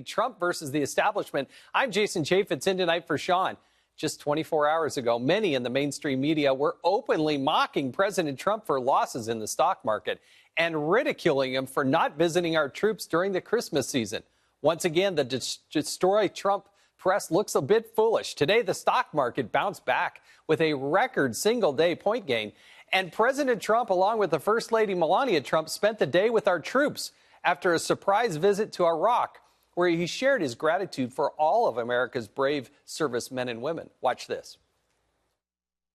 Trump versus the establishment. I'm Jason Chaffetz in tonight for Sean. Just 24 hours ago, many in the mainstream media were openly mocking President Trump for losses in the stock market and ridiculing him for not visiting our troops during the Christmas season. Once again, the destroy Trump press looks a bit foolish. Today, the stock market bounced back with a record single-day point gain. And President Trump, along with the First Lady Melania Trump, spent the day with our troops after a surprise visit to Iraq, where he shared his gratitude for all of America's brave servicemen and women. Watch this.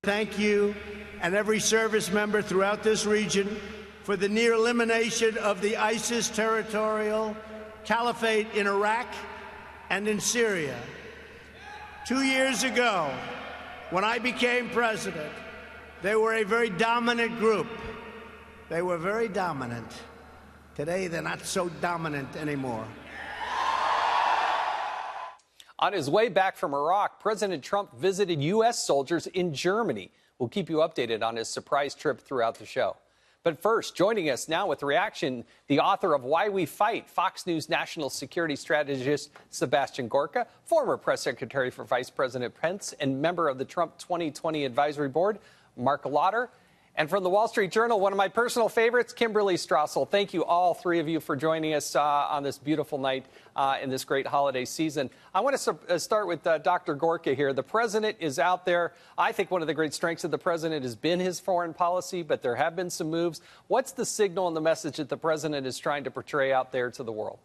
Thank you and every service member throughout this region for the near elimination of the ISIS territorial caliphate in Iraq and in Syria. 2 years ago, when I became president, they were a very dominant group. They were very dominant. Today, they're not so dominant anymore. On his way back from Iraq, President Trump visited U.S. soldiers in Germany. We'll keep you updated on his surprise trip throughout the show. But first, joining us now with reaction, the author of Why We Fight, Fox News national security strategist Sebastian Gorka, former press secretary for Vice President Pence, and member of the Trump 2020 Advisory Board, Marc Lotter. And from the Wall Street Journal, one of my personal favorites, Kimberley Strassel. Thank you, all three of you, for joining us on this beautiful night in this great holiday season. I want to start with Dr. Gorka here. The president is out there. I think one of the great strengths of the president has been his foreign policy, but there have been some moves. What's the signal and the message that the president is trying to portray out there to the world?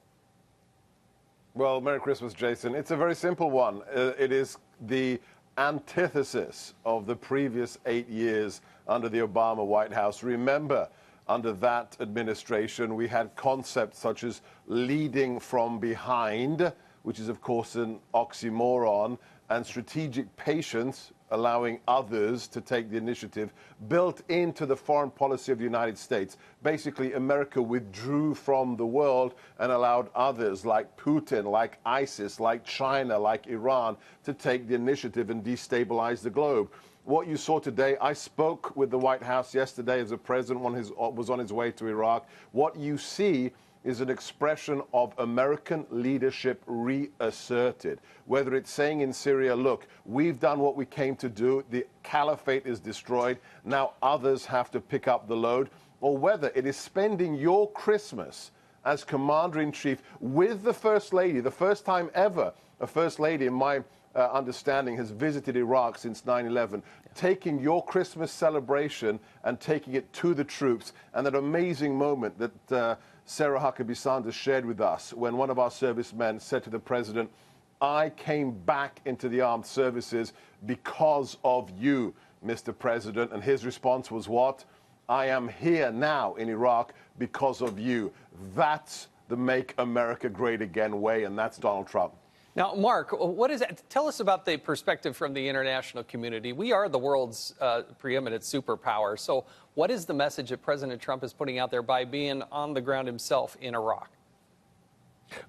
Well, Merry Christmas, Jason. It's a very simple one. It is the antithesis of the previous 8 years under the Obama White House. Remember, under that administration, we had concepts such as leading from behind, which is, of course, an oxymoron, and strategic patience, allowing others to take the initiative, built into the foreign policy of the United States. Basically, America withdrew from the world and allowed others like Putin, like ISIS, like China, like Iran, to take the initiative and destabilize the globe. What you saw today, I spoke with the White House yesterday as the president was on his way to Iraq. What you see is an expression of American leadership reasserted. Whether it's saying in Syria, look, we've done what we came to do, the caliphate is destroyed, now others have to pick up the load, or whether it is spending your Christmas as commander-in-chief with the First Lady, the first time ever a First Lady, in my understanding, has visited Iraq since 9/11, taking your Christmas celebration and taking it to the troops, and that amazing moment that Sarah Huckabee Sanders shared with us when one of our servicemen said to the president, I came back into the armed services because of you, Mr. President. And his response was what? I am here now in Iraq because of you. That's the Make America Great Again way, and that's Donald Trump. Now, Mark, what is that? Tell us about the perspective from the international community. We are the world's preeminent superpower. So what is the message that President Trump is putting out there by being on the ground himself in Iraq?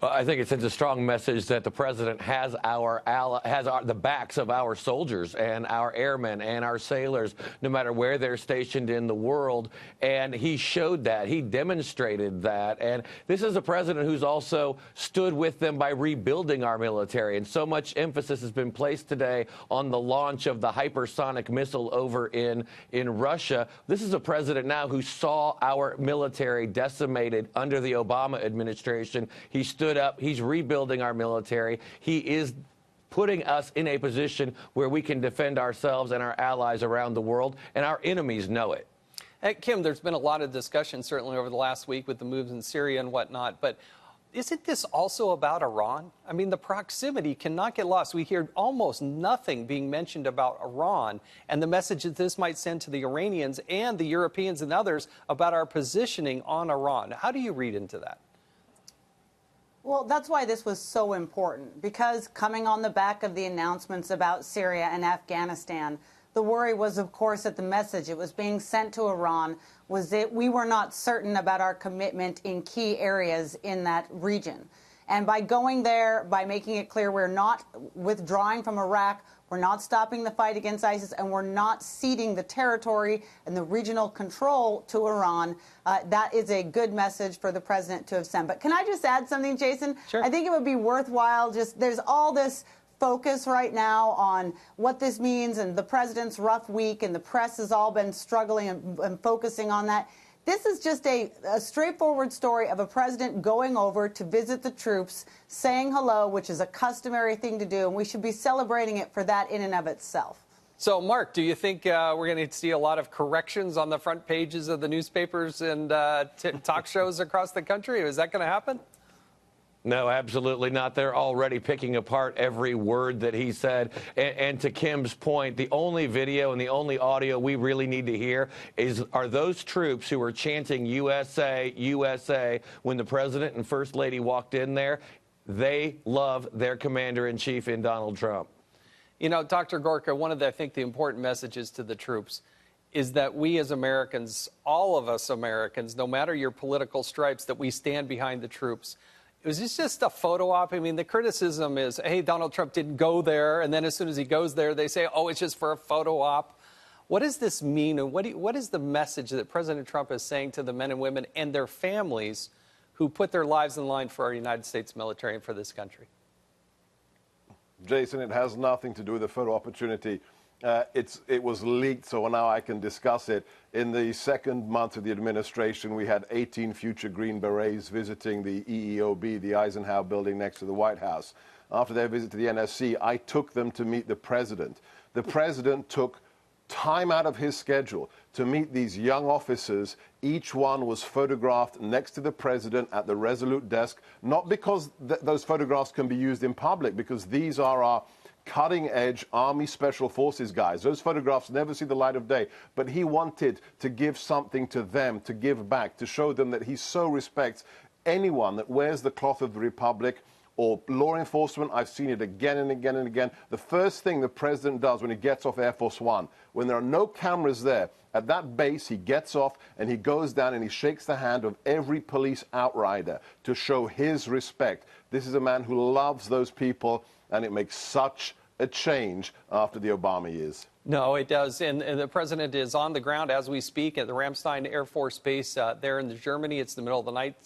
Well, I think it sends a strong message that the president has the backs of our soldiers and our airmen and our sailors, no matter where they're stationed in the world. And he showed that. He demonstrated that. And this is a president who's also stood with them by rebuilding our military. And so much emphasis has been placed today on the launch of the hypersonic missile over in Russia. This is a president now who saw our military decimated under the Obama administration. He stood up. He's rebuilding our military. He is putting us in a position where we can defend ourselves and our allies around the world, and our enemies know it. Hey, Kim, there's been a lot of discussion, certainly over the last week with the moves in Syria and whatnot, but isn't this also about Iran? I mean, the proximity cannot get lost. We hear almost nothing being mentioned about Iran and the message that this might send to the Iranians and the Europeans and others about our positioning on Iran. How do you read into that? Well, that's why this was so important, because coming on the back of the announcements about Syria and Afghanistan, the worry was, of course, that the message that was being sent to Iran was that we were not certain about our commitment in key areas in that region. And by going there, by making it clear we're not withdrawing from Iraq, we're not stopping the fight against ISIS, and we're not ceding the territory and the regional control to Iran, that is a good message for the president to have sent. But can I just add something, Jason? Sure. I think it would be worthwhile, there's all this focus right now on what this means and the president's rough week, and the press has all been struggling and focusing on that. This is just a straightforward story of a president going over to visit the troops, saying hello, which is a customary thing to do, and we should be celebrating it for that in and of itself. So, Mark, do you think we're going to see a lot of corrections on the front pages of the newspapers and talk shows across the country? Is that going to happen? No, absolutely not. They're already picking apart every word that he said. And to Kim's point, the only video and the only audio we really need to hear are those troops who were chanting USA, USA when the president and first lady walked in there. They love their commander-in-chief in Donald Trump. You know, Dr. Gorka, one of the, I think, the important messages to the troops is that we as Americans, all of us Americans, no matter your political stripes, that we stand behind the troops. Was this just a photo op? I mean, the criticism is, hey, Donald Trump didn't go there, and then as soon as he goes there, they say, oh, it's just for a photo op. What does this mean, and what is the message that President Trump is saying to the men and women and their families who put their lives in line for our United States military and for this country? Jason, it has nothing to do with the photo opportunity. It was leaked, so now I can discuss it. In the second month of the administration, we had 18 future Green Berets visiting the EEOB, the Eisenhower building next to the White House. After their visit to the NSC, I took them to meet the president. The president took time out of his schedule to meet these young officers. Each one was photographed next to the president at the Resolute desk, not because those photographs can be used in public, because these are our cutting-edge Army Special Forces guys. Those photographs never see the light of day, but he wanted to give something to them, to give back, to show them that he so respects anyone that wears the cloth of the Republic or law enforcement. I've seen it again and again and again. The first thing the president does when he gets off Air Force One, when there are no cameras there, at that base, he gets off and he goes down and he shakes the hand of every police outrider to show his respect. This is a man who loves those people, and it makes such a change after the Obama years. No, it does. And the president is on the ground as we speak at the Ramstein Air Force Base there in Germany. It's the middle of the night,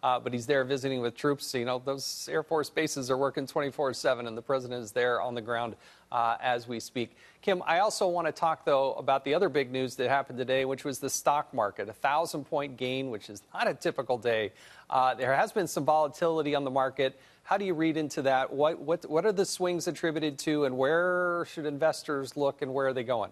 but he's there visiting with troops. You know, those Air Force bases are working 24/7, and the president is there on the ground as we speak. Kim, I also want to talk, though, about the other big news that happened today, which was the stock market, a 1,000-point gain, which is not a typical day. There has been some volatility on the market. How do you read into that? What are the swings attributed to, and where should investors look, and where are they going?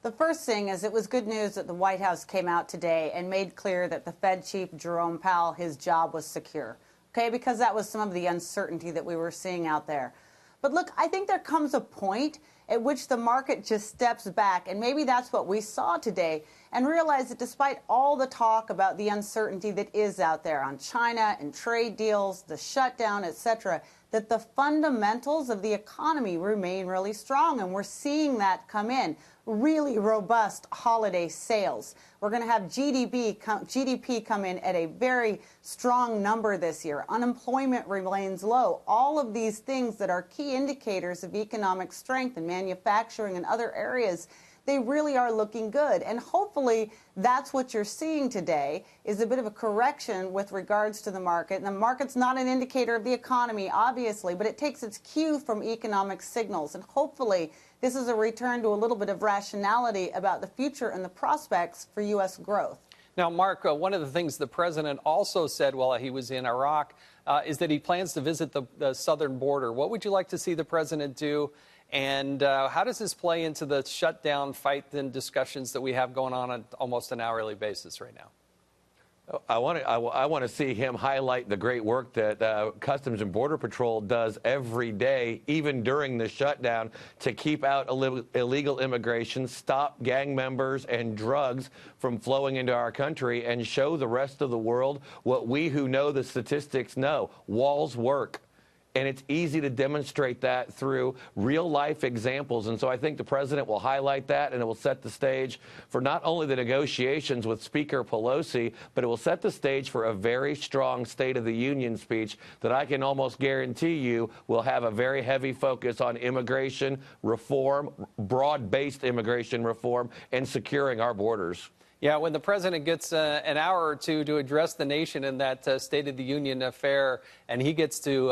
The first thing is it was good news that the White House came out today and made clear that the Fed chief, Jerome Powell, his job was secure, okay, because that was some of the uncertainty that we were seeing out there. But look, I think there comes a point at which the market just steps back, and maybe that's what we saw today, and realize that despite all the talk about the uncertainty that is out there on China and trade deals, the shutdown, etc., that the fundamentals of the economy remain really strong, and we're seeing that come in. Really robust holiday sales. We're going to have GDP come in at a very strong number this year. Unemployment remains low. All of these things that are key indicators of economic strength and manufacturing and other areas, they really are looking good. And hopefully that's what you're seeing today, is a bit of a correction with regards to the market. And the market's not an indicator of the economy, obviously, but it takes its cue from economic signals. And hopefully this is a return to a little bit of rationality about the future and the prospects for U.S. growth. Now, Mark, one of the things the president also said while he was in Iraq is that he plans to visit the southern border. What would you like to see the president do? And how does this play into the shutdown fight and discussions that we have going on almost an hourly basis right now? I want to see him highlight the great work that Customs and Border Patrol does every day, even during the shutdown, to keep out illegal immigration, stop gang members and drugs from flowing into our country, and show the rest of the world what we who know the statistics know. Walls work. and it's easy to demonstrate that through real-life examples. And so I think the president will highlight that, and it will set the stage for not only the negotiations with Speaker Pelosi, but it will set the stage for a very strong State of the Union speech that I can almost guarantee you will have a very heavy focus on immigration reform, broad-based immigration reform, and securing our borders. Yeah, when the president gets an hour or two to address the nation in that State of the Union affair, and he gets to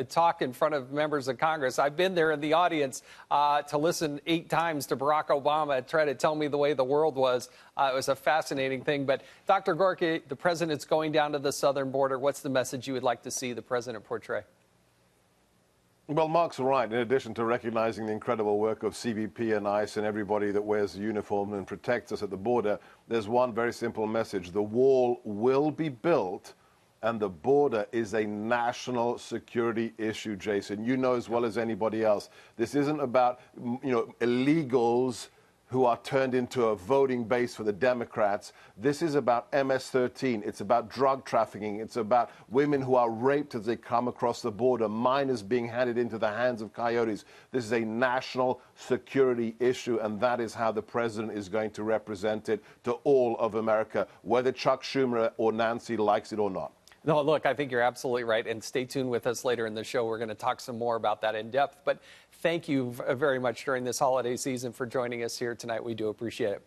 talk in front of members of Congress. I've been there in the audience to listen 8 times to Barack Obama try to tell me the way the world was. It was a fascinating thing. But Dr. Gorka, the president's going down to the southern border. What's the message you would like to see the president portray? Well, Mark's right. In addition to recognizing the incredible work of CBP and ICE and everybody that wears the uniform and protects us at the border, there's one very simple message. The wall will be built, and the border is a national security issue, Jason. You know as well as anybody else. This isn't about, illegals who are turned into a voting base for the Democrats. This is about MS-13. It's about drug trafficking. It's about women who are raped as they come across the border, minors being handed into the hands of coyotes. This is a national security issue, and that is how the president is going to represent it to all of America, whether Chuck Schumer or Nancy likes it or not. No, look, I think you're absolutely right. And stay tuned with us later in the show. We're going to talk some more about that in depth. But thank you very much during this holiday season for joining us here tonight. We do appreciate it.